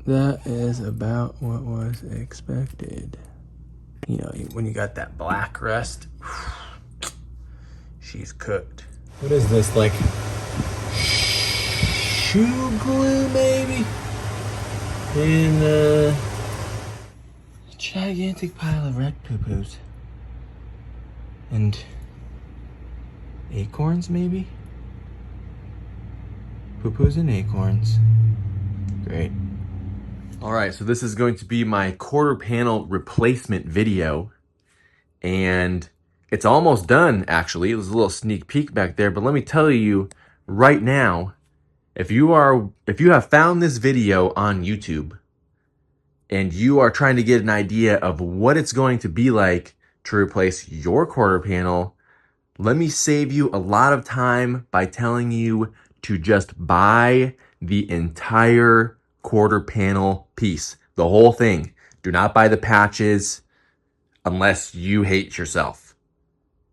That is about what was expected. You know, when you got that black rust, she's cooked. What is this, like shoe glue maybe? And a gigantic pile of red poo-poos. And acorns maybe? Poo-poos and acorns. Great. All right, so this is going to be my quarter panel replacement video. And it's almost done, actually. It was a little sneak peek back there, but let me tell you right now, if you have found this video on YouTube and you are trying to get an idea of what it's going to be like to replace your quarter panel, let me save you a lot of time by telling you to just buy the entire quarter panel piece, the whole thing. Do not buy the patches unless you hate yourself.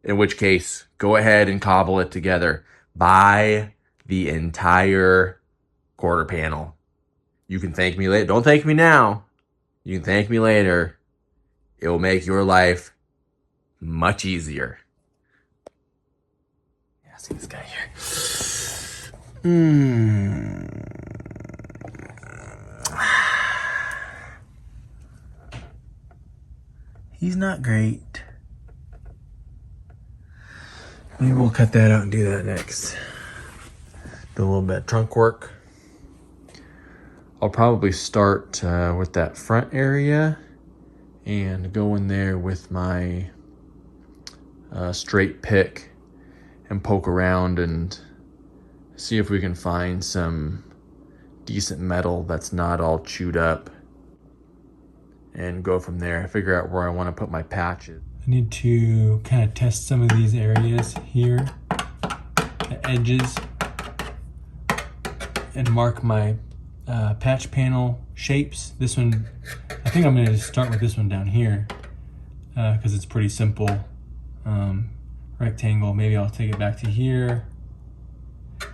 In which case, go ahead and cobble it together. Buy the entire quarter panel. You can thank me later. Don't thank me now. You can thank me later. It will make your life much easier. Yeah, see this guy here. He's not great. Maybe we'll cut that out and do that next. Do a little bit of trunk work. I'll probably start with that front area and go in there with my straight pick and poke around and see if we can find some decent metal that's not all chewed up, and go from there. Figure out where I want to put my patches. I need to kind of test some of these areas here, the edges, and mark my patch panel shapes. This one, I think I'm going to start with this one down here because it's pretty simple. Rectangle. Maybe I'll take it back to here,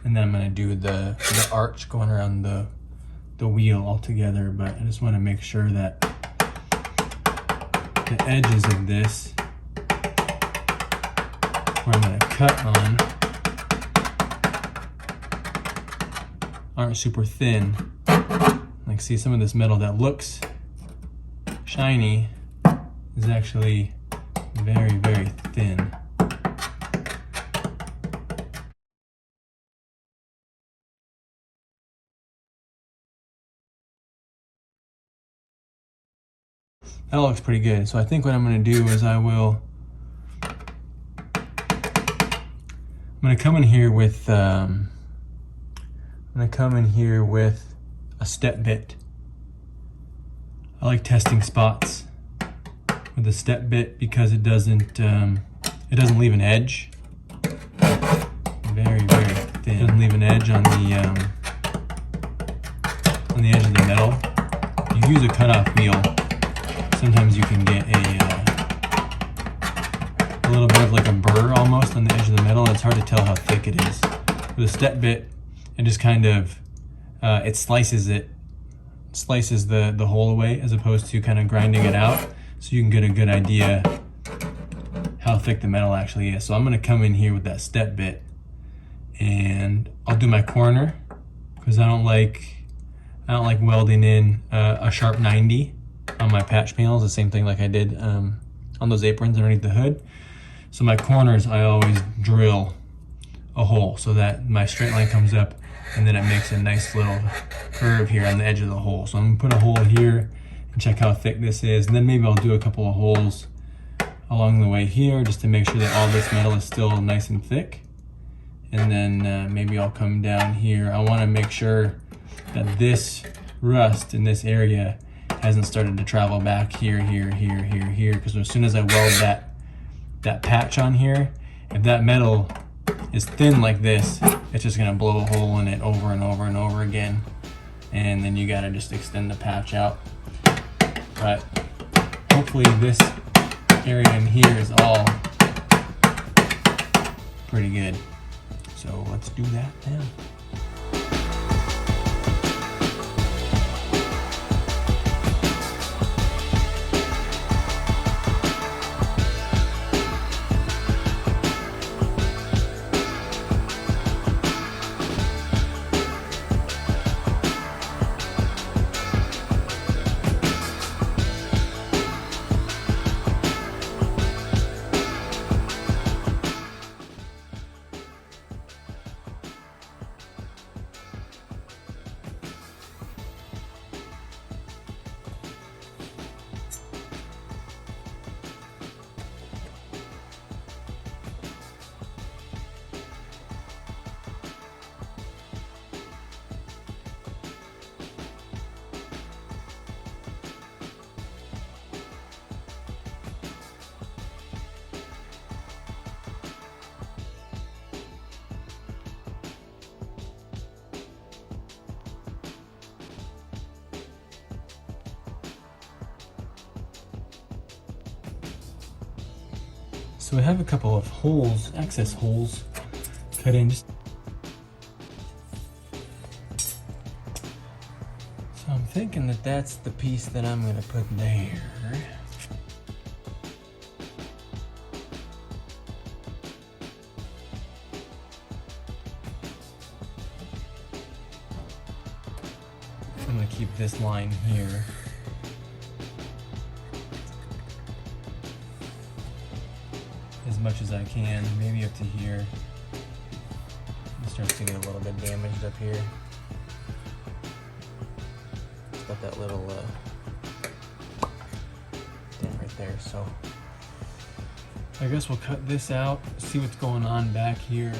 and then I'm going to do the arch going around the wheel altogether. But I just want to make sure that the edges of this, where I'm going to cut on, aren't super thin. Like, see, some of this metal that looks shiny is actually very, very thin. That looks pretty good. So I think what I'm going to do is I'm going to come in here with a step bit. I like testing spots with a step bit because it doesn't leave an edge. Very, very thin. It doesn't leave an edge on the edge of the metal. If you use a cutoff wheel, sometimes you can get a little bit of like a burr almost on the edge of the metal. It's hard to tell how thick it is. With a step bit, it just kind of it slices the hole away, as opposed to kind of grinding it out, so you can get a good idea how thick the metal actually is. So I'm going to come in here with that step bit, and I'll do my corner because I don't like welding in a sharp 90 on my patch panels, the same thing like I did on those aprons underneath the hood. So my corners, I always drill a hole so that my straight line comes up, and then it makes a nice little curve here on the edge of the hole. So I'm gonna put a hole here and check how thick this is, and then maybe I'll do a couple of holes along the way here just to make sure that all this metal is still nice and thick. And then maybe I'll come down here. I wanna make sure that this rust in this area hasn't started to travel back here, because as soon as I weld that patch on here, if that metal is thin like this, it's just gonna blow a hole in it over and over and over again, and then you gotta just extend the patch out. But hopefully this area in here is all pretty good. So let's do that now. So we have a couple of holes, access holes, cut in. So I'm thinking that that's the piece that I'm gonna put there. I'm gonna keep this line here. As much as I can, maybe up to here. It starts to get a little bit damaged up here. It's got that little dent right there, so I guess we'll cut this out, see what's going on back here.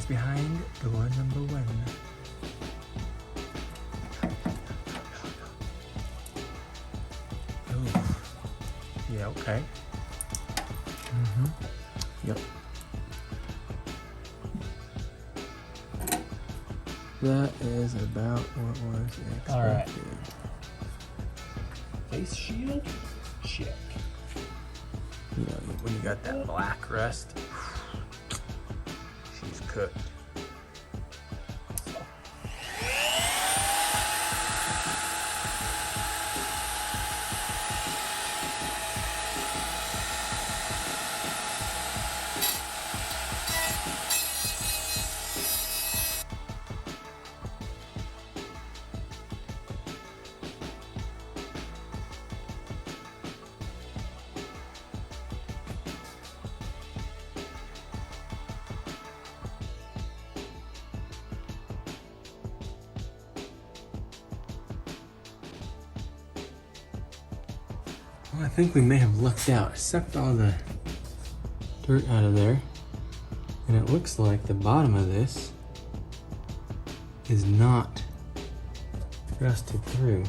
Behind door number 1. Oh, yeah, okay. Yep. That is about what was expected. All right. Face shield, check. You know, when you got that black rust, she's cooked. Well, I think we may have lucked out. I sucked all the dirt out of there, and it looks like the bottom of this is not rusted through.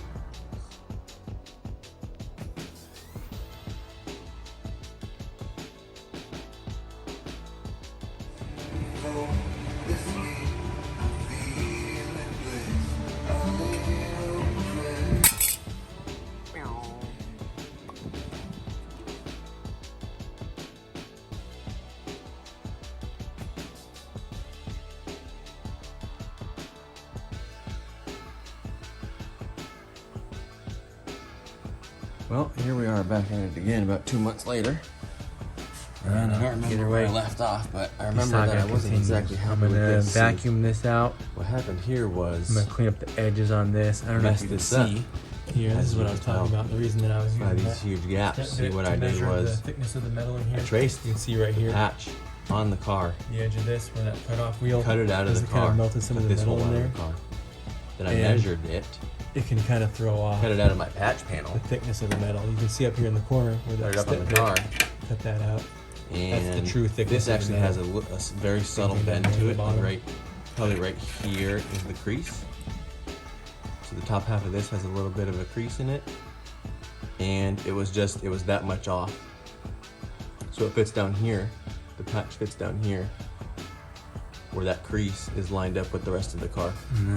Well, here we are back at it again about 2 months later. And I don't remember where I left off, but I remember that I wasn't exactly happy with this. I'm gonna vacuum this out. What happened here was I'm gonna clean up the edges on this. I don't know if you can see here. This is what I was talking about. The reason that I was using these huge gaps. See, what I did was the thickness of the metal in here. I traced. You can see right here. Patch on the car. The edge of this, where that cut-off wheel. Cut it out of the car. Kind of melted some of the metal in there. Then I measured it. It can kind of throw off. Cut it out of my patch panel. The thickness of the metal. You can see up here in the corner where that up on the car. Cut that out. And that's the true thickness. This actually has a very subtle bend to it. Probably right here is the crease. So the top half of this has a little bit of a crease in it, and it was that much off. So it fits down here. The patch fits down here, where that crease is lined up with the rest of the car.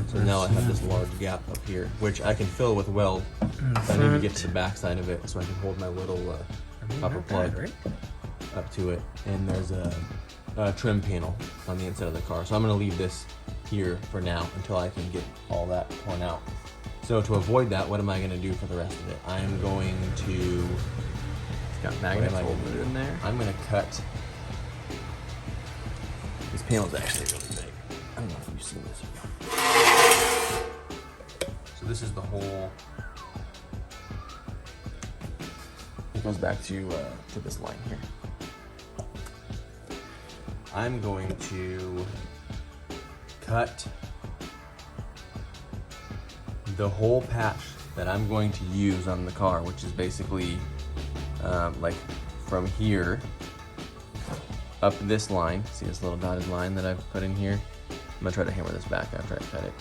So now I have this large gap up here, which I can fill with weld. I need to get to the back side of it so I can hold my little copper plug up to it. And there's a trim panel on the inside of the car. So I'm gonna leave this here for now until I can get all that torn out. So to avoid that, what am I gonna do for the rest of it? I'm going to, it's got magnets holding it in there. I'm gonna cut panel is actually really big. I don't know if you've seen this before. So this is the whole. It goes back to this line here. I'm going to cut the whole patch that I'm going to use on the car, which is basically like from here up this line. See this little dotted line that I've put in here? I'm gonna try to hammer this back after I cut it.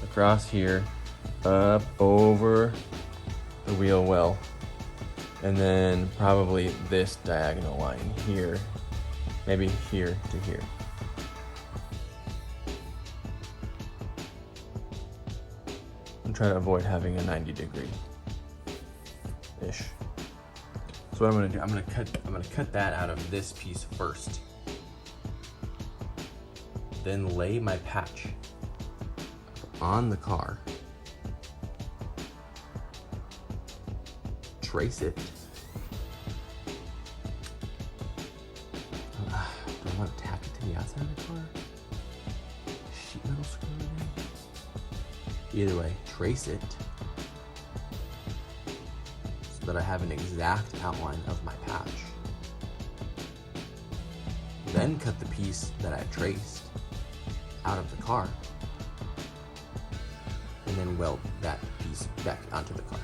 Across here, up over the wheel well, and then probably this diagonal line here, maybe here to here. I'm trying to avoid having a 90-degree-ish. So what I'm gonna do, I'm gonna cut that out of this piece first. Then lay my patch on the car. Trace it. Do I want to tack it to the outside of the car? Sheet metal screw it in? Either way, trace it so that I have an exact outline of my patch. Then cut the piece that I traced out of the car, and then weld that piece back onto the car.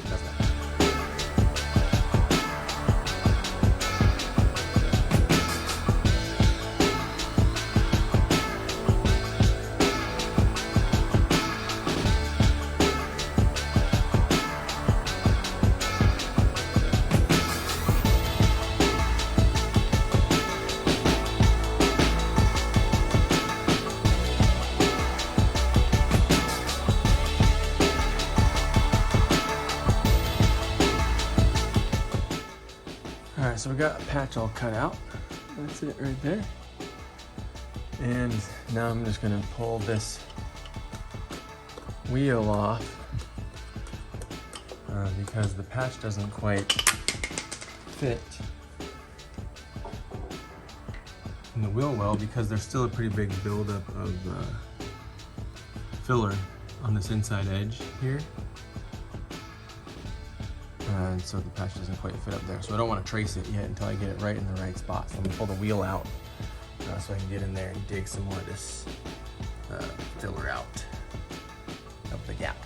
That's that. Alright, so we got a patch all cut out. That's it right there. And now I'm just gonna pull this wheel off because the patch doesn't quite fit in the wheel well, because there's still a pretty big buildup of filler on this inside edge here. And so the patch doesn't quite fit up there. So I don't want to trace it yet until I get it right in the right spot. So I'm gonna pull the wheel out so I can get in there and dig some more of this filler out of the gap.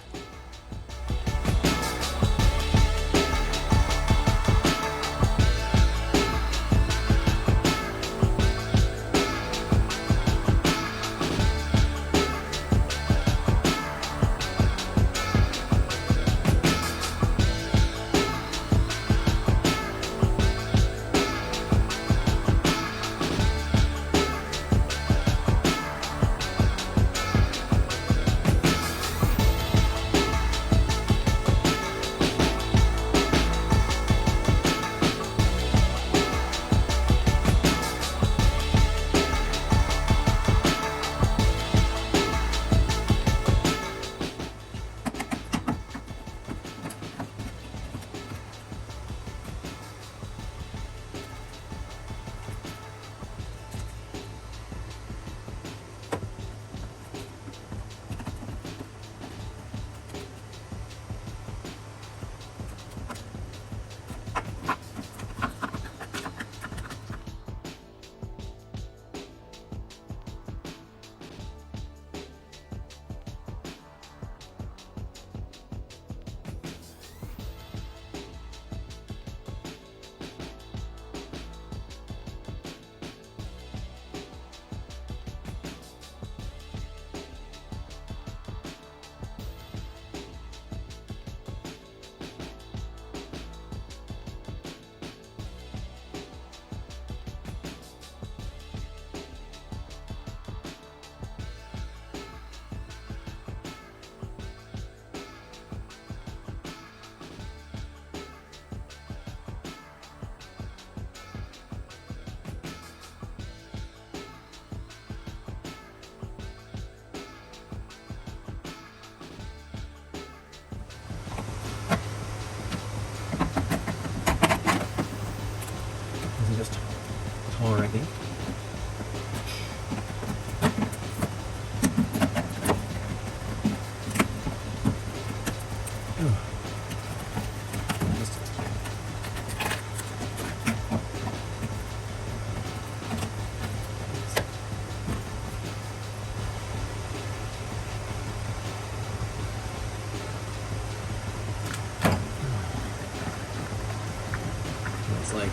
looks like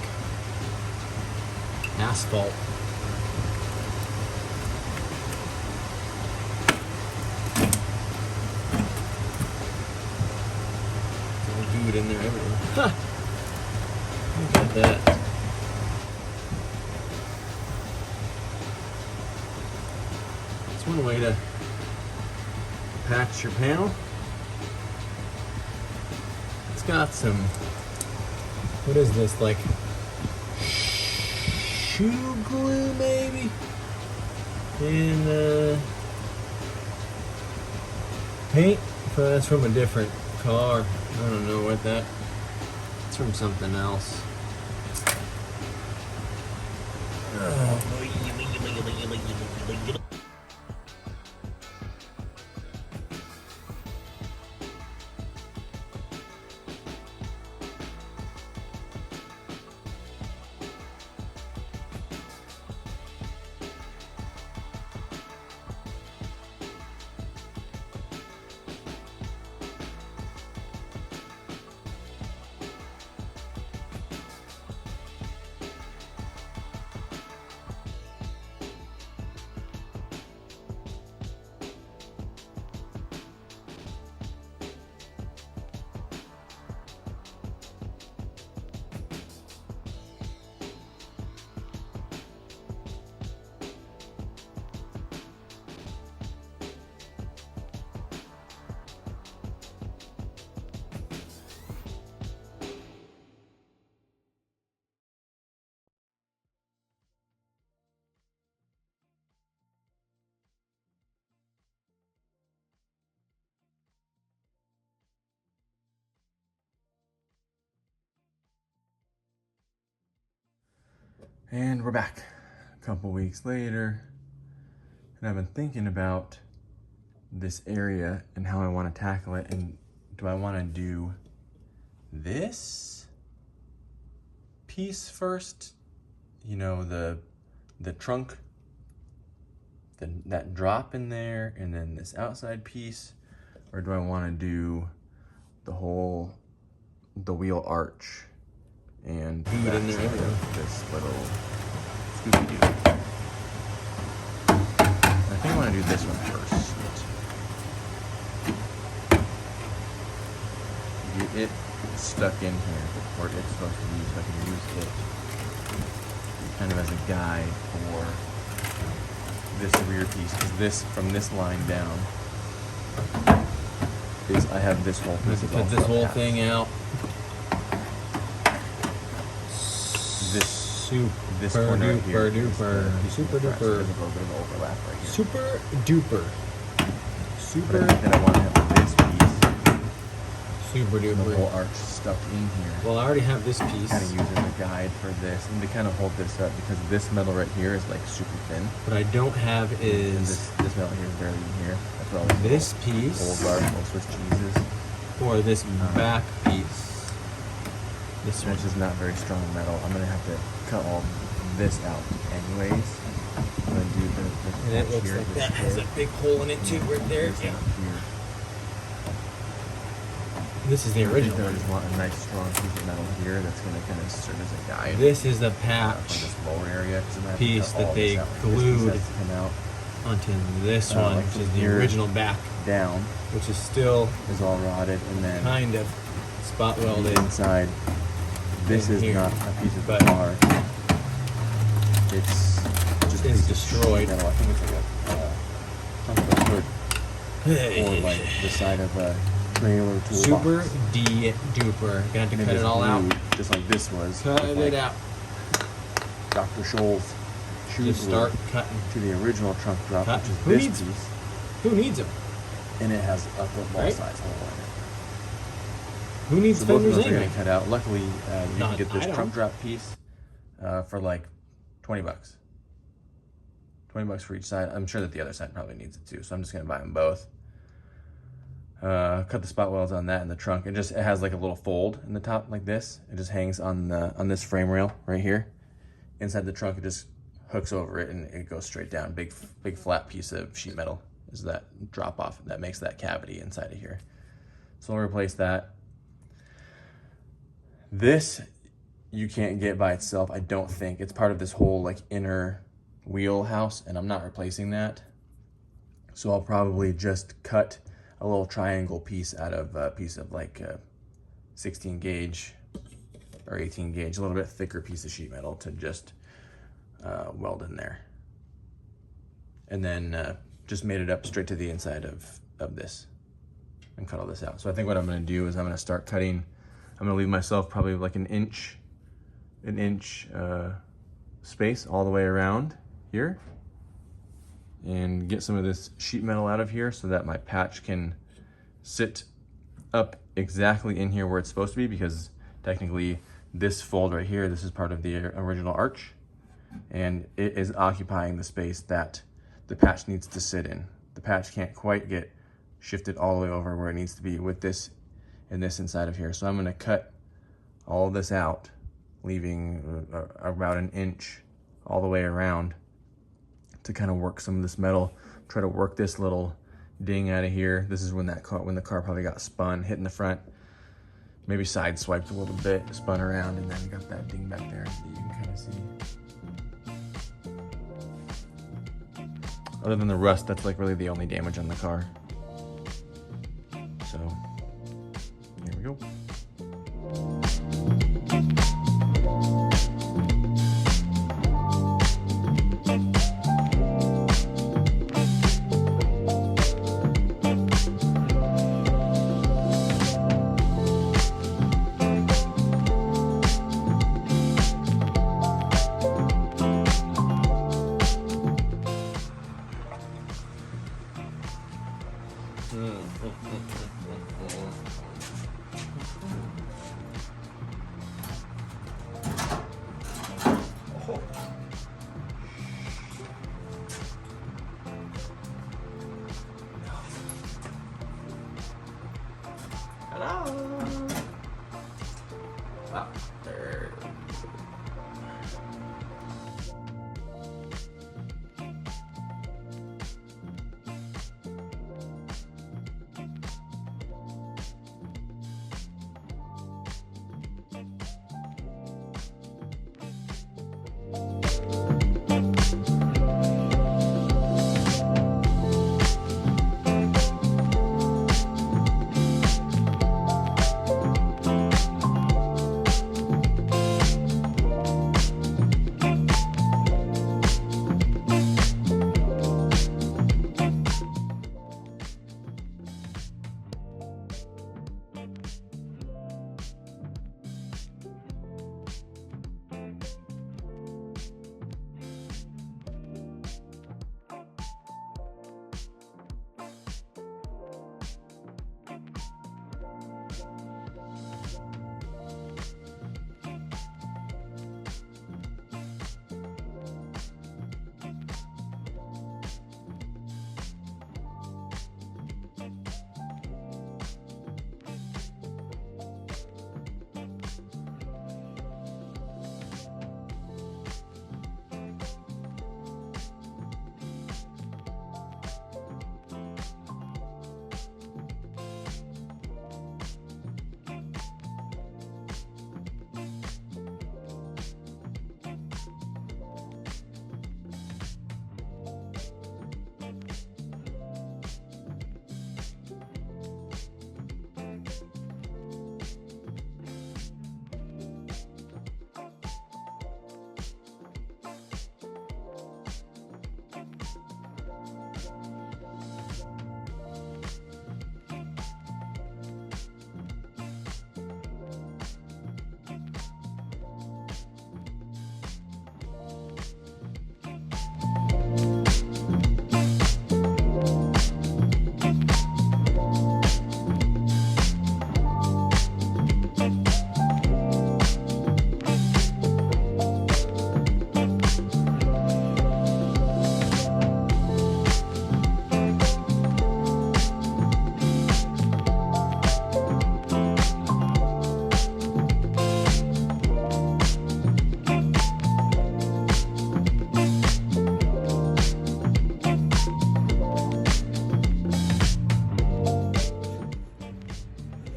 asphalt. Good in there everywhere. Huh. Look at that. It's one way to patch your panel. It's got some, what is this, like shoe glue maybe? And paint, but that's from a different car. I don't know what that, it's from something else. And we're back a couple weeks later, and I've been thinking about this area and how I want to tackle it. And do I want to do this piece first? You know, the trunk, that drop in there, and then this outside piece, or do I want to do the wheel arch? And do it in there everywhere. This little Scooby-Doo. I think I want to do this one first. Get it stuck in here, or it's supposed to be, so I can use it kind of as a guide for this rear piece. Because this, from this line down, is I have this whole piece. Put this whole thing out. This corner right here, super duper, there's a little bit of overlap right here. Super duper. But I think that I want to have this piece, super duper, the whole arch stuck in here. Well, I already have this piece. Kind of use it as a guide for this, and to kind of hold this up, because this metal right here is like super thin. What I don't have is this metal here is barely in here. That's what all this piece, old Swiss cheeses, or this back piece. This one is not very strong metal. I'm gonna have to cut all this out anyways. I'm gonna do the and it looks here, like that has a big hole in it too, right there. Yeah. Here. This is the original. I just want a nice strong piece of metal here that's gonna kind of serve as a guide. This is the patch from this lower area piece that they glued onto this one, which is the original back down, which is still all rotted, and then kind of spot welded inside. This is not a piece of the car. It's just destroyed. I think it's like a hood, or like the side of a trailer toolbox. Super duper. Got to cut it all out, just like this was. Cut it out. Dr. Scholl's shoe start cutting to the original trunk drop, which is this piece. Who needs them? And it has a football size hole in it. Who needs fenders anyway? Getting cut out. Luckily, you can get this trunk drop piece for like $20. $20 for each side. I'm sure that the other side probably needs it too, so I'm just gonna buy them both. Cut the spot welds on that in the trunk. It has like a little fold in the top like this. It just hangs on this frame rail right here. Inside the trunk, it just hooks over it and it goes straight down. Big flat piece of sheet metal is that drop off that makes that cavity inside of here. So we'll replace that. This, you can't get by itself, I don't think. It's part of this whole like inner wheelhouse, and I'm not replacing that. So I'll probably just cut a little triangle piece out of a piece of like 16 gauge or 18 gauge, a little bit thicker piece of sheet metal to just weld in there. And then just made it up straight to the inside of this and cut all this out. So I think what I'm gonna do is I'm gonna start cutting. I'm gonna leave myself probably like an inch space all the way around here, and get some of this sheet metal out of here so that my patch can sit up exactly in here where it's supposed to be, because technically this fold right here, this is part of the original arch, and it is occupying the space that the patch needs to sit in. The patch can't quite get shifted all the way over where it needs to be with this and this inside of here. So I'm gonna cut all this out, leaving about an inch all the way around to kind of work some of this metal, try to work this little ding out of here. This is when the car probably got spun, hitting the front, maybe side swiped a little bit, spun around, and then got that ding back there that you can kind of see. Other than the rust, that's like really the only damage on the car. So, here we go. Wow, there.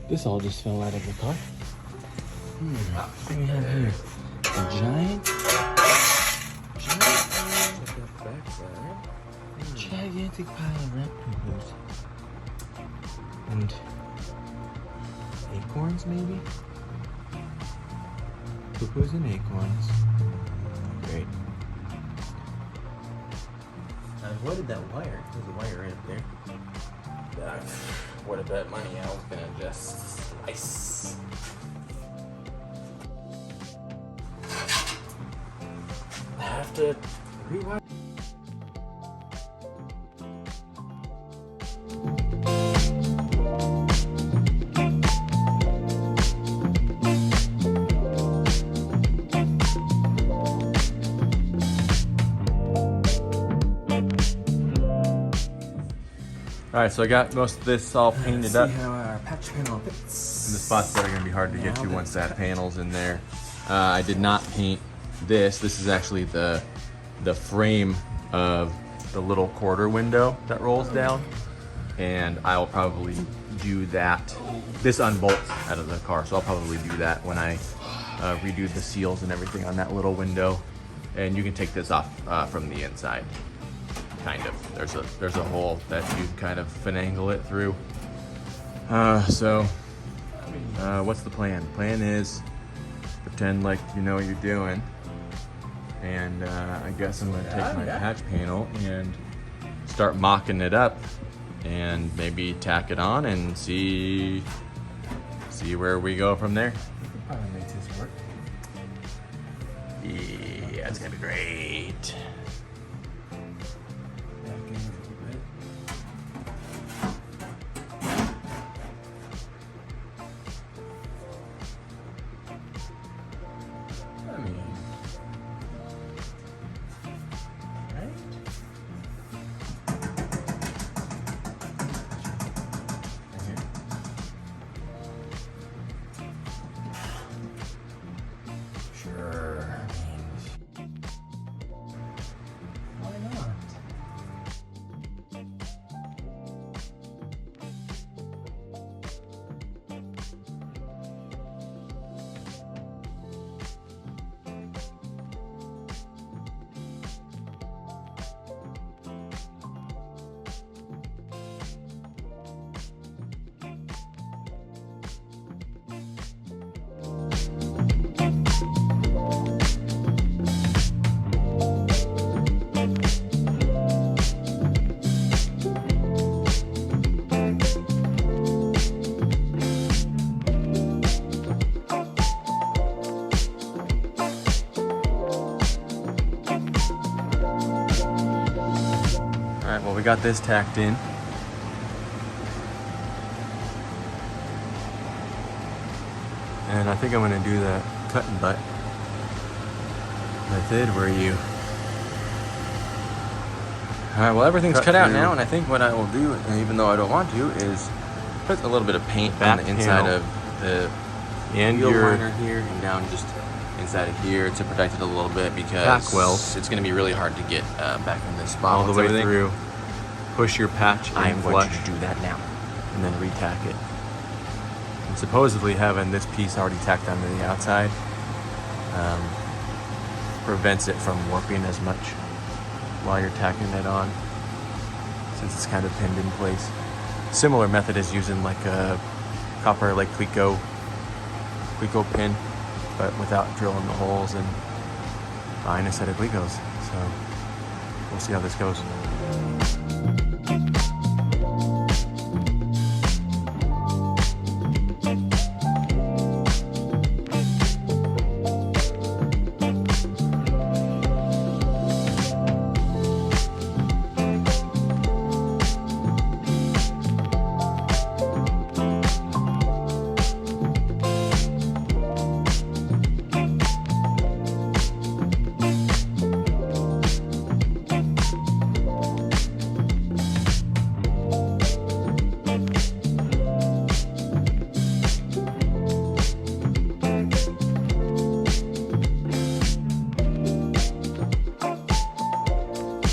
This all just fell out of the car. What do we have here? A gigantic pile of rat poo-poos. And acorns, maybe? Poo-poos and acorns. Great. I avoided that wire. There's a wire right up there. That I would have bet money I was gonna just slice. I have to rewire. Alright, so I got most of this all painted up. See how our patch panel fits. And the spots that are going to be hard to get to once that panel's in there. I did not paint this. This is actually the frame of the little quarter window that rolls down. And I will probably do that. This unbolts out of the car, so I'll probably do that when I redo the seals and everything on that little window. And you can take this off from the inside. Kind of. There's a hole that you kind of finagle it through. What's the plan? The plan is pretend like you know what you're doing, and I guess I'm gonna take my patch panel and start mocking it up, and maybe tack it on and see where we go from there. Probably makes this work. Yeah, it's gonna be great. Alright, well we got this tacked in. And I think I'm gonna do the cut and butt method where you... Alright, well everything's cut out now, and I think what I will do, even though I don't want to, is put a little bit of paint on the inside of the wheel liner here and down just inside of here to protect it a little bit, because it's going to be really hard to get back in this spot all the way through. Push your patch I in am flush. going to do that now and then retack it. And supposedly having this piece already tacked onto the outside prevents it from warping as much while you're tacking it on, since it's kind of pinned in place. Similar method is using like a copper like Cleco pin, but without drilling the holes and buying a set of Clecos. So we'll see how this goes.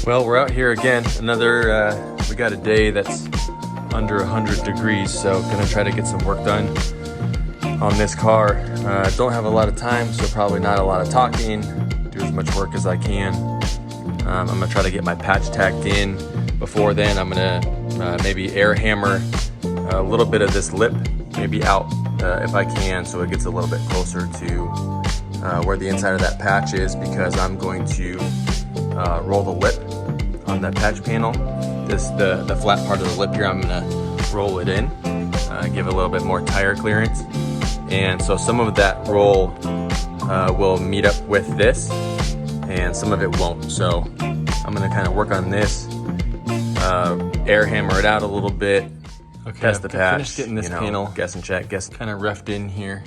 Well, we're out here again. We got a day that's under 100 degrees, so gonna try to get some work done on this car. Don't have a lot of time, so probably not a lot of talking. Do as much work as I can. I'm gonna try to get my patch tacked in. Before then, I'm gonna maybe air hammer a little bit of this lip, maybe out if I can, so it gets a little bit closer to where the inside of that patch is, because I'm going to roll the lip on that patch panel. The flat part of the lip here, I'm gonna roll it in, give it a little bit more tire clearance. And so some of that roll will meet up with this, and some of it won't. So I'm gonna kind of work on this, air hammer it out a little bit, test the patch, finished getting this panel, guess and check, kind of roughed in here.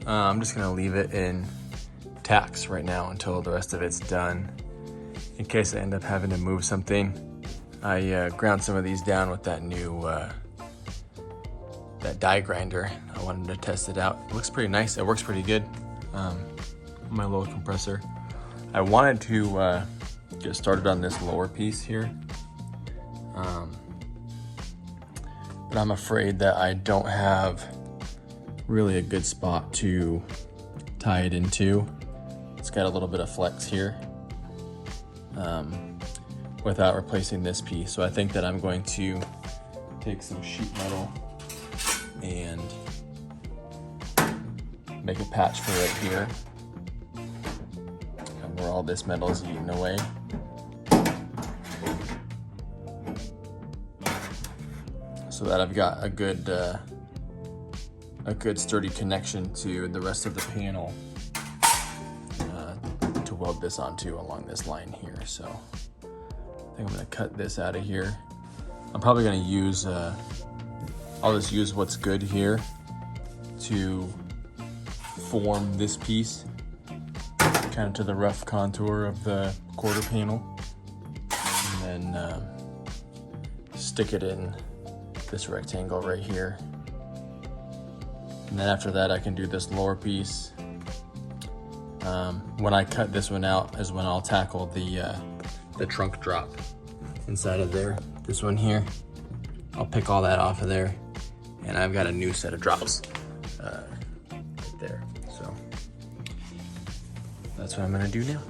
I'm just gonna leave it in tacks right now until the rest of it's done. In case I end up having to move something, I ground some of these down with that new that die grinder. I wanted to test it out. It looks pretty nice. It works pretty good. My little compressor. I wanted to get started on this lower piece here, but I'm afraid that I don't have really a good spot to tie it into. It's got a little bit of flex here without replacing this piece. So I think that I'm going to take some sheet metal and make a patch for it here, and where all this metal is eaten away. So that I've got a good sturdy connection to the rest of the panel to weld this onto along this line here. So I think I'm gonna cut this out of here. I'm probably gonna use, I'll just use what's good here to form this piece kind of to the rough contour of the quarter panel, and then stick it in this rectangle right here. And then after that, I can do this lower piece. When I cut this one out is when I'll tackle the trunk drop inside of there. This one here, I'll pick all that off of there, and I've got a new set of drops right there. So that's what I'm gonna do now.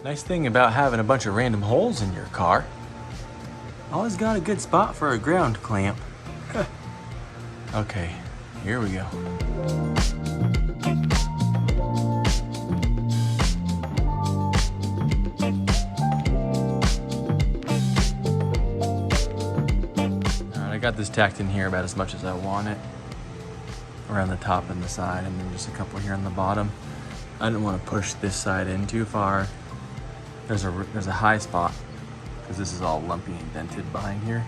Nice thing about having a bunch of random holes in your car, always got a good spot for a ground clamp. Okay, here we go. Alright, I got this tacked in here about as much as I want it, around the top and the side, and then just a couple here on the bottom. I didn't want to push this side in too far. There's a high spot, because this is all lumpy and dented behind here.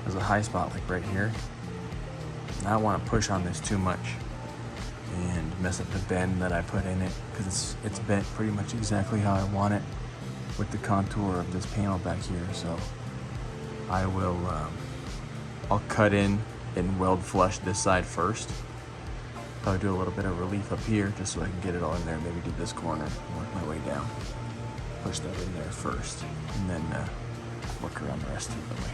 There's a high spot like right here. And I don't want to push on this too much and mess up the bend that I put in it, because it's bent pretty much exactly how I want it with the contour of this panel back here. So I will, I'll cut in and weld flush this side first. Probably do a little bit of relief up here just so I can get it all in there. Maybe do this corner and work my way down. Push that in there first, and then work around the rest of the way.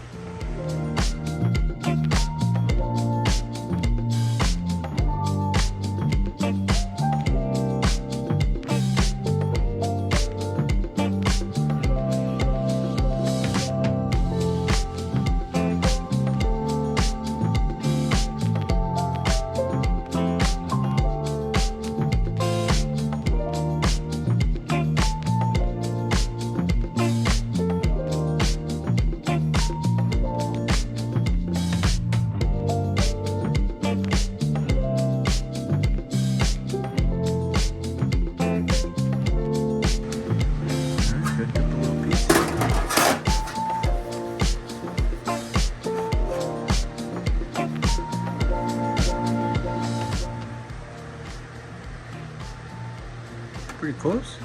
Close.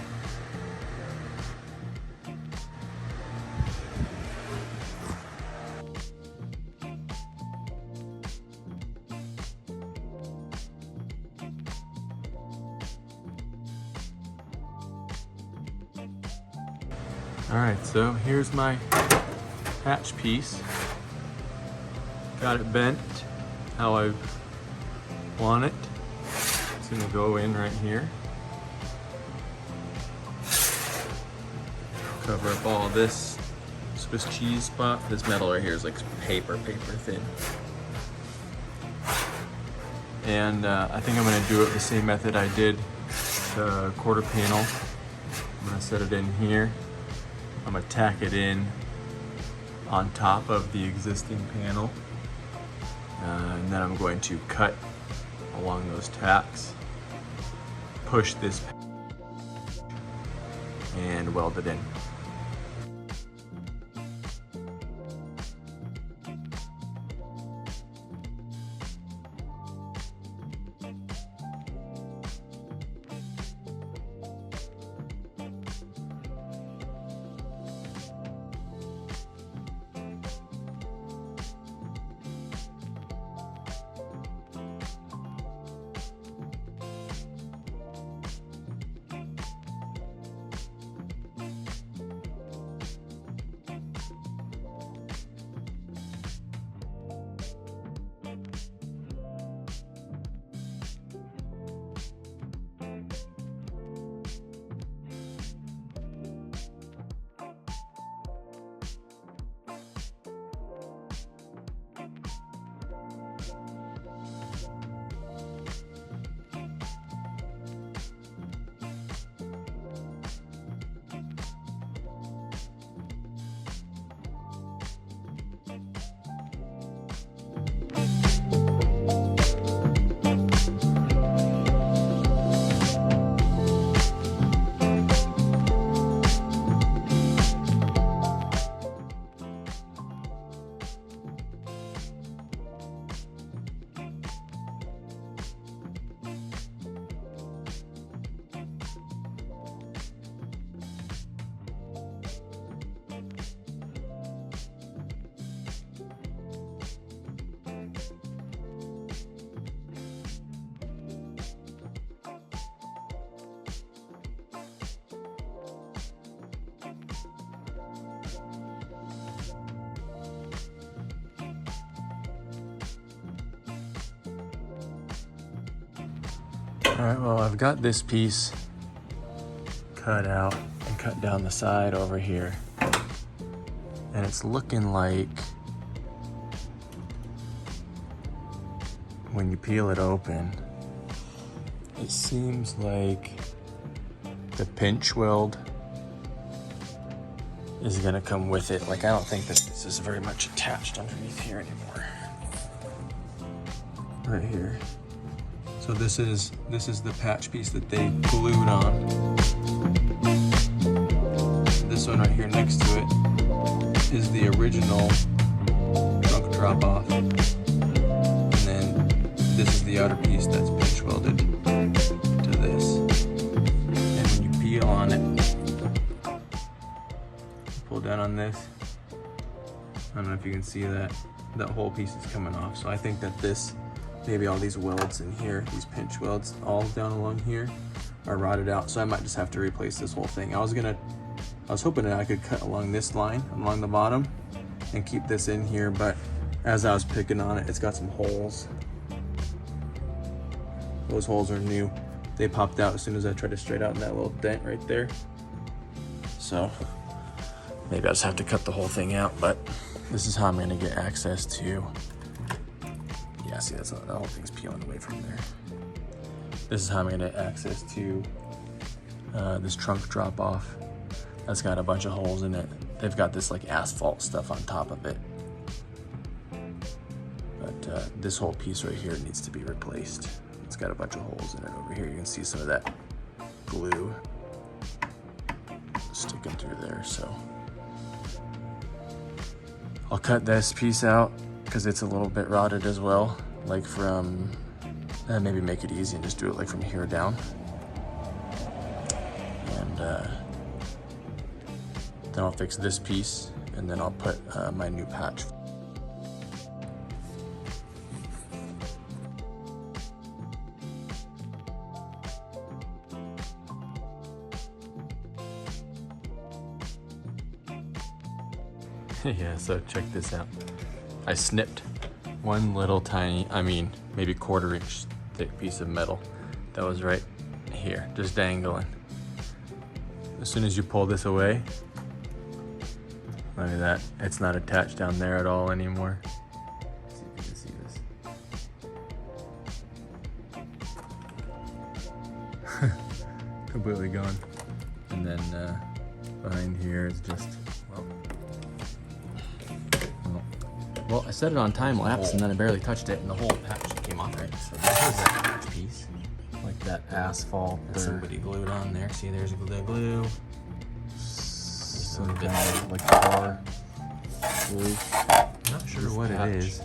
All right, so here's my hatch piece. Got it bent how I want it. It's gonna go in right here. Cover up all this Swiss cheese spot. This metal right here is like paper thin. And I think I'm gonna do it the same method I did the quarter panel. I'm gonna set it in here. I'm gonna tack it in on top of the existing panel. And then I'm going to cut along those tacks, push this and weld it in. All right, well, I've got this piece cut out and cut down the side over here. And it's looking like when you peel it open, it seems like the pinch weld is gonna come with it. Like, I don't think that this is very much attached underneath here anymore. Right here. So this is the patch piece that they glued on. This one right here next to it is the original trunk drop off. And then this is the outer piece that's pinch welded to this. And when you peel on it, pull down on this. I don't know if you can see that. That whole piece is coming off. So I think that this, maybe all these welds in here, these pinch welds all down along here are rotted out. So I might just have to replace this whole thing. I was hoping that I could cut along this line, along the bottom, and keep this in here, but as I was picking on it, it's got some holes. Those holes are new. They popped out as soon as I tried to straight out in that little dent right there. So maybe I just have to cut the whole thing out, but this is how I'm gonna get access to, yeah, see, that's the whole thing's peeling away from there. This is how I'm gonna get access to this trunk drop off. That's got a bunch of holes in it. They've got this like asphalt stuff on top of it. But this whole piece right here needs to be replaced. It's got a bunch of holes in it over here. You can see some of that glue sticking through there, so. I'll cut this piece out because it's a little bit rotted as well. Like from, maybe make it easy and just do it like from here down. and then I'll fix this piece, and then I'll put my new patch. Yeah, so check this out. I snipped one little tiny, I mean, maybe quarter-inch thick piece of metal that was right here, just dangling. As soon as you pull this away, look at that. It's not attached down there at all anymore. Let's see if you can see this. Completely gone. And then behind here is just, well, I set it on time lapse and then I barely touched it and the whole patch came off, right? So this is that patch piece. Like that asphalt that somebody glued on there. See, there's the glue. Some kind of like car glue. Not sure what it is.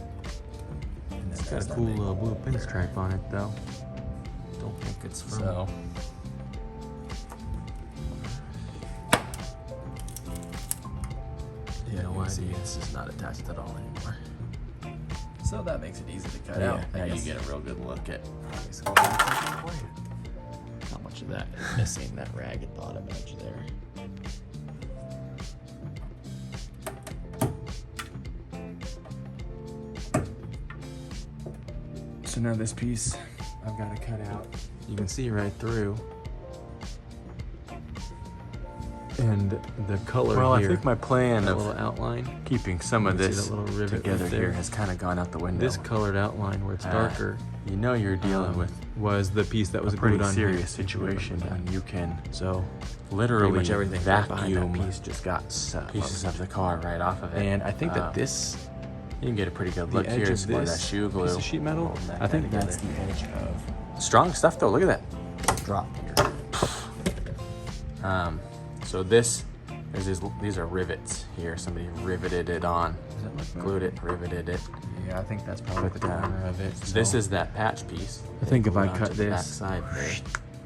It's got a cool little blue pinstripe on it though. Don't think it's from. So. Yeah, no idea. This is not attached at all anymore. So that makes it easy to cut out. Now you get a real good look at how much of that is missing, that ragged bottom edge there. So now this piece I've got to cut out. You can see right through. And the color here, I think my plan of little outline, keeping some of this together here has kind of gone out the window. This colored outline where it's darker, you know you're dealing with, was the piece that was a pretty serious situation. And you can, so literally much everything vacuum that piece just got pieces of the car right off of it. And I think that this, you can get a pretty good look here. It's more that shoe glue. Piece of sheet metal. I think that's the edge of. Strong stuff though, look at that. Drop here. So this, these are rivets here. Somebody riveted it on. Glued it, riveted it. Yeah, I think that's probably the corner of it. So this is that patch piece. I think if I cut this, side there,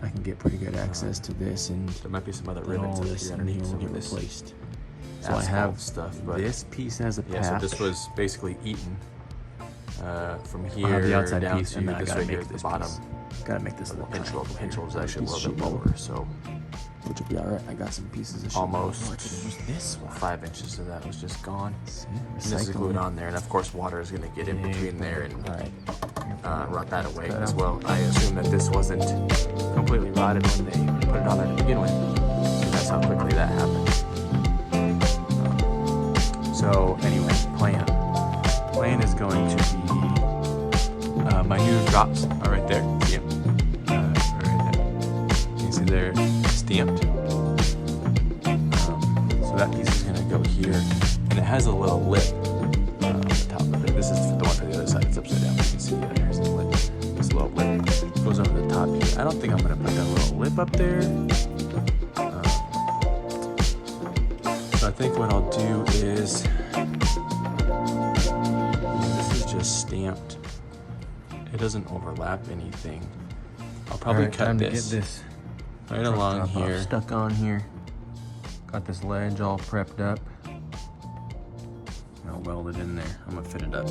I can get pretty good access to this, and there might be some other rivets here underneath will get replaced. So I have stuff, but this piece has a patch. Yeah, so this was basically eaten from here the outside down piece, and then this right here at the bottom. Gotta make this a little pinch hole is actually a little bit lower, so. Which will be alright. I got some pieces of sheet almost. This 5 inches of that was just gone. And this is glued on there, and of course water is going to get in between there and rot that away as well. I assume that this wasn't completely rotted when they put it on there to begin with. So that's how quickly that happened. So anyway, plan is going to be my new drops are right there. See them? Right there. You can see they're stamped. So that piece is going to go here, and it has a little lip on the top of it. This is the one for the other side. It's upside down. You can see there's the lip. This little lip goes over the top here. I don't think I'm going to put that little lip up there. So I think what I'll do is, this is just stamped. It doesn't overlap anything. I'll probably cut this. Right along here. Stuck on here. Got this ledge all prepped up. I'll weld it in there. I'm gonna fit it up.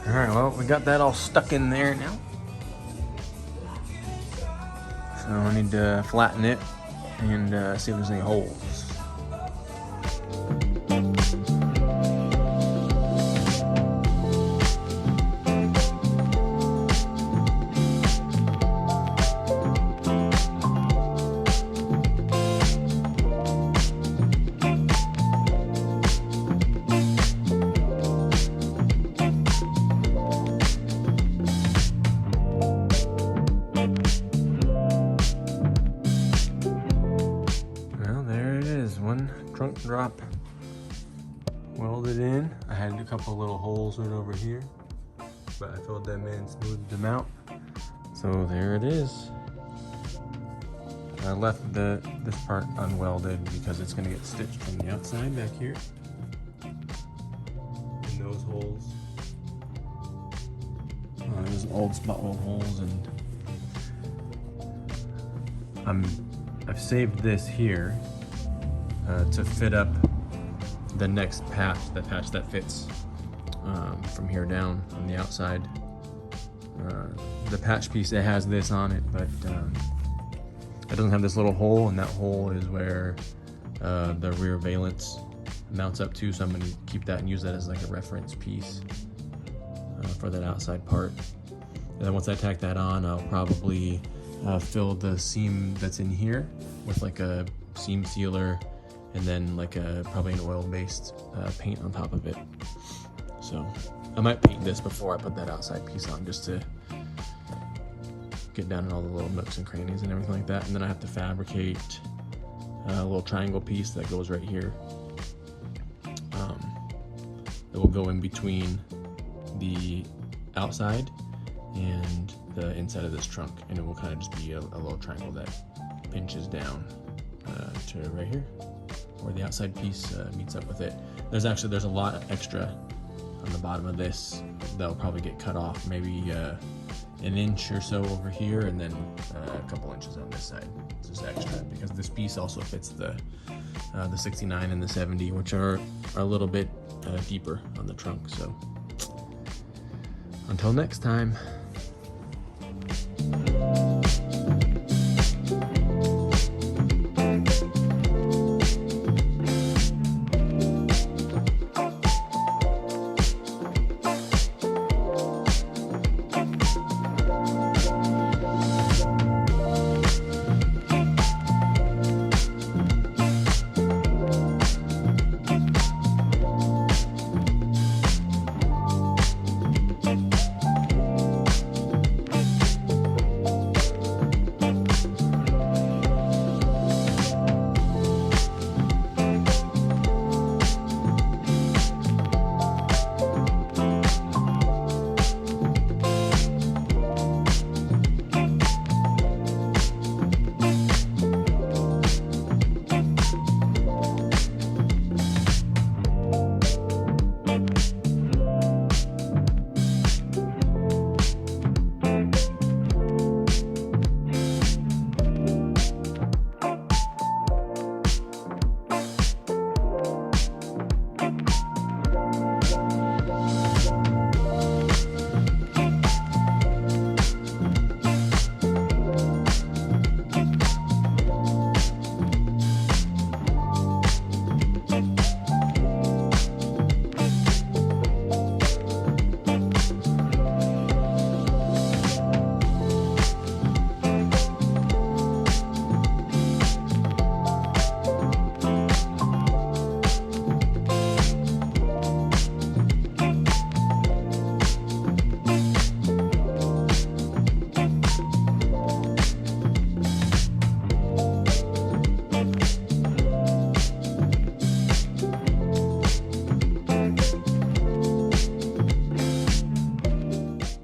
Alright, well, we got that all stuck in there now. So I need to flatten it and see if there's any holes. trunk drop welded in. I had a couple little holes right over here, but I filled them in, smoothed them out. So there it is. I left this part unwelded because it's gonna get stitched from the outside back here. In those holes. There's old spot weld holes, and I've saved this here to fit up the next patch, the patch that fits from here down on the outside. The patch piece, it has this on it, but it doesn't have this little hole, and that hole is where the rear valence mounts up to, so I'm gonna keep that and use that as like a reference piece for that outside part. And then once I tack that on, I'll probably fill the seam that's in here with like a seam sealer, and then like probably an oil-based paint on top of it. So I might paint this before I put that outside piece on, just to get down in all the little nooks and crannies and everything like that. And then I have to fabricate a little triangle piece that goes right here. It will go in between the outside and the inside of this trunk, and it will kind of just be a little triangle that pinches down to right here, where the outside piece meets up with it. There's a lot extra on the bottom of this that'll probably get cut off, maybe an inch or so over here, and then a couple inches on this side. It's just extra because this piece also fits the 69 and the 70, which are a little bit deeper on the trunk. So until next time.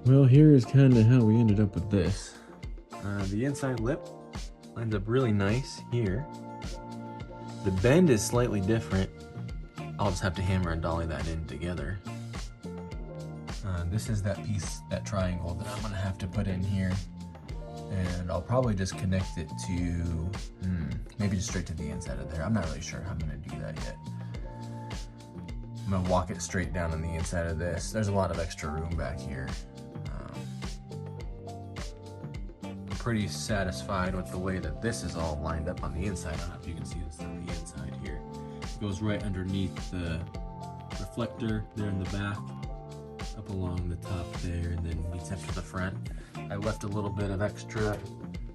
Well, here is kind of how we ended up with this. The inside lip lines up really nice here. The bend is slightly different. I'll just have to hammer and dolly that in together. This is that piece, that triangle that I'm gonna have to put in here. And I'll probably just connect it to, maybe just straight to the inside of there. I'm not really sure how I'm gonna do that yet. I'm gonna walk it straight down on the inside of this. There's a lot of extra room back here. Pretty satisfied with the way that this is all lined up on the inside. I don't know if you can see this on the inside here. It goes right underneath the reflector there in the back, up along the top there, and then meets up to the front. I left a little bit of extra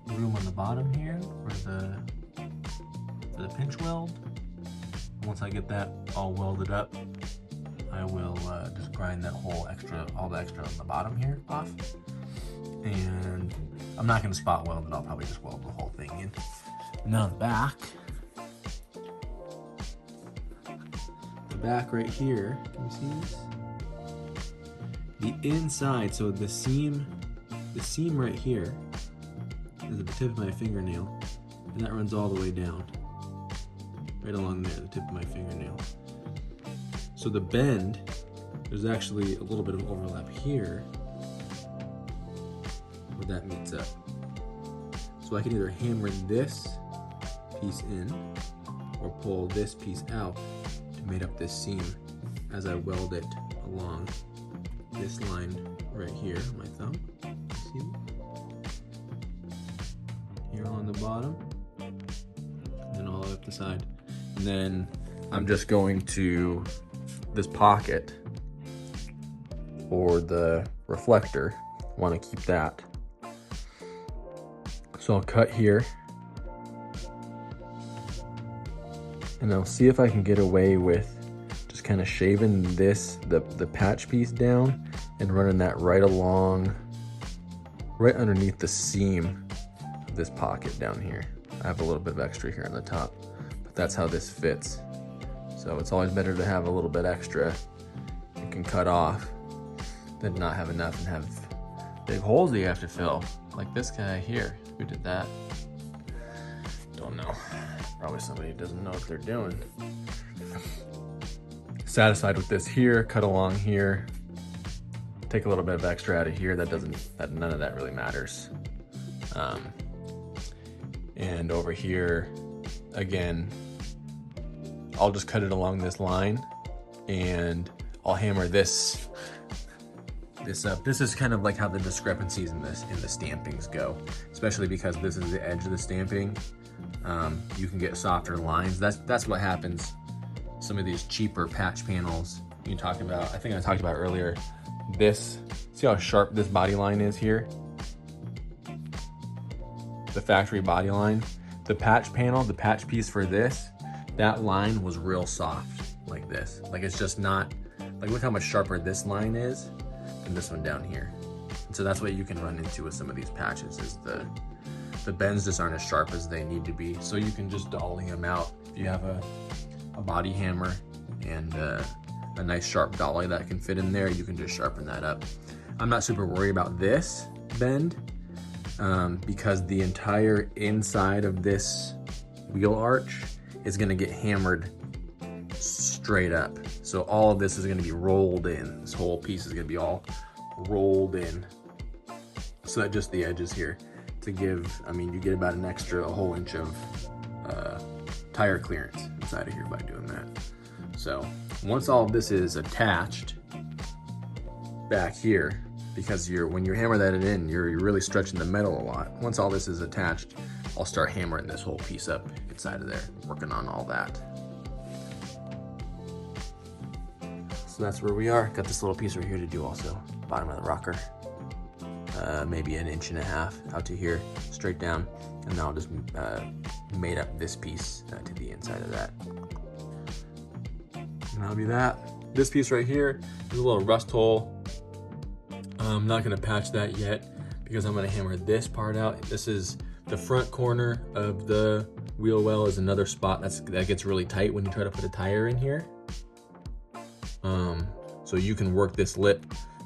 room on the bottom here for the pinch weld. Once I get that all welded up, I will just grind that whole all the extra on the bottom here off. And I'm not going to spot weld it, I'll probably just weld the whole thing in. And now the back, back right here, can you see this? The inside, so the seam right here is at the tip of my fingernail, and that runs all the way down. Right along there, the tip of my fingernail. So the bend, there's actually a little bit of overlap here where that meets up. So I can either hammer this piece in or pull this piece out to make up this seam as I weld it along this line right here on my thumb. See? Here on the bottom, and then all the way up the side. And then I'm just going to this pocket or the reflector, want to keep that. So I'll cut here and I'll see if I can get away with just kind of shaving this, the patch piece down and running that right along, right underneath the seam of this pocket down here. I have a little bit of extra here on the top, but that's how this fits. So it's always better to have a little bit extra you can cut off than not have enough and have big holes that you have to fill, like this guy here. Who did that? Don't know. Probably somebody who doesn't know what they're doing. Satisfied with this here, cut along here. Take a little bit of extra out of here. None of that really matters. And over here, again, I'll just cut it along this line and I'll hammer this up. This is kind of like how the discrepancies in the stampings go, especially because this is the edge of the stamping. You can get softer lines. That's what happens. Some of these cheaper patch panels you talk about, I think I talked about earlier, this, see how sharp this body line is here? The factory body line. The patch panel, the patch piece for this, that line was real soft like this. Like it's just not, like look how much sharper this line is than this one down here. And so that's what you can run into with some of these patches is the bends just aren't as sharp as they need to be. So you can just dolly them out. If you have a body hammer and a nice sharp dolly that can fit in there, you can just sharpen that up. I'm not super worried about this bend because the entire inside of this wheel arch is gonna get hammered straight up. So all of this is gonna be rolled in. This whole piece is gonna be all rolled in. So that just the edges here to give, I mean, you get about a whole inch of tire clearance inside of here by doing that. So once all of this is attached back here, because when you hammer that in, you're really stretching the metal a lot. Once all this is attached, I'll start hammering this whole piece up inside of there, working on all that. So that's where we are. Got this little piece right here to do also. Bottom of the rocker. Maybe 1.5 inches out to here, straight down. And then I'll just made up this piece to the inside of that. And that'll be that. This piece right here is a little rust hole. I'm not gonna patch that yet because I'm gonna hammer this part out. This is the front corner of the wheel well is another spot that gets really tight when you try to put a tire in here. So you can work this lip.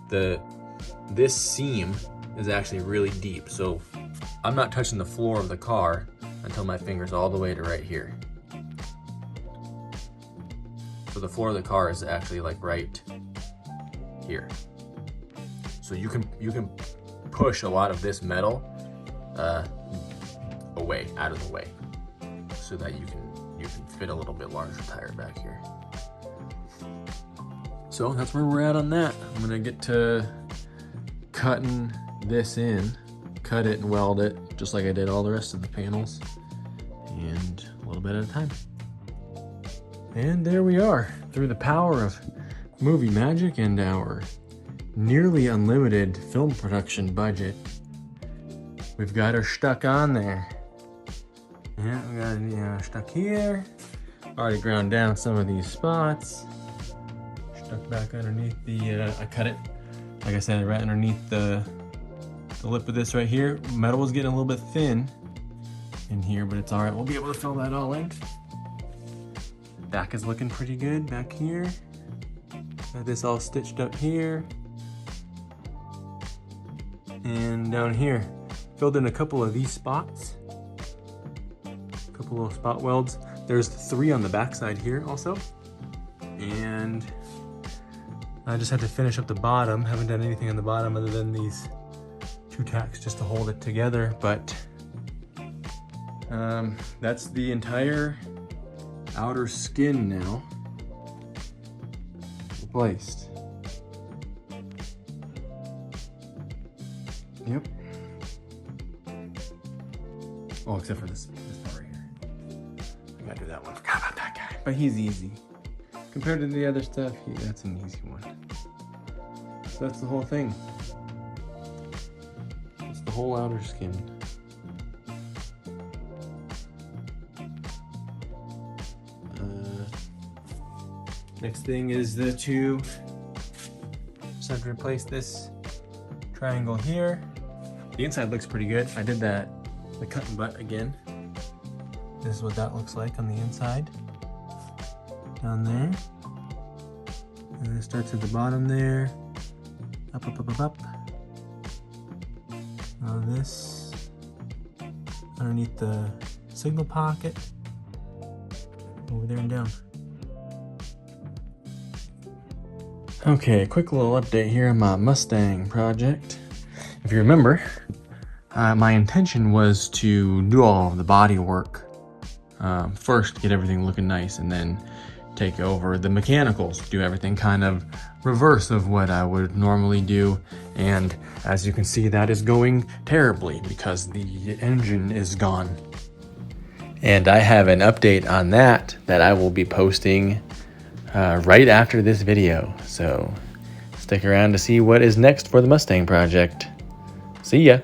This seam is actually really deep. So I'm not touching the floor of the car until my finger's all the way to right here. So the floor of the car is actually like right here. So you can push a lot of this metal away, out of the way, so that you can fit a little bit larger tire back here. So that's where we're at on that. I'm gonna get to cutting this in, cut it and weld it, just like I did all the rest of the panels, and a little bit at a time. And there we are, through the power of movie magic and our nearly unlimited film production budget. We've got her stuck on there. Yeah, we got it stuck here. Already ground down some of these spots. Stuck back underneath the, I cut it, like I said, right underneath the lip of this right here. Metal was getting a little bit thin in here, but it's all right. We'll be able to fill that all in. Back is looking pretty good back here. Got this all stitched up here. And down here, filled in a couple of these spots. A couple little spot welds. There's 3 on the back side here also. And I just had to finish up the bottom. Haven't done anything on the bottom other than these 2 tacks just to hold it together. But that's the entire outer skin now replaced. Yep. Oh, except for this part right here. I gotta do that one. Forgot about that guy. But he's easy. Compared to the other stuff, that's an easy one. So that's the whole thing. It's the whole outer skin. Next thing is the 2. Just have to replace this triangle here. The inside looks pretty good. I did the cut and butt again. This is what that looks like on the inside. Down there. And it starts at the bottom there. Up, up, up, up, up. Now this underneath the signal pocket. Over there and down. Okay, quick little update here on my Mustang project. If you remember, my intention was to do all of the body work first, get everything looking nice, and then take over the mechanicals, do everything kind of reverse of what I would normally do. And as you can see, that is going terribly because the engine is gone. And I have an update on that I will be posting right after this video. So stick around to see what is next for the Mustang project. See ya.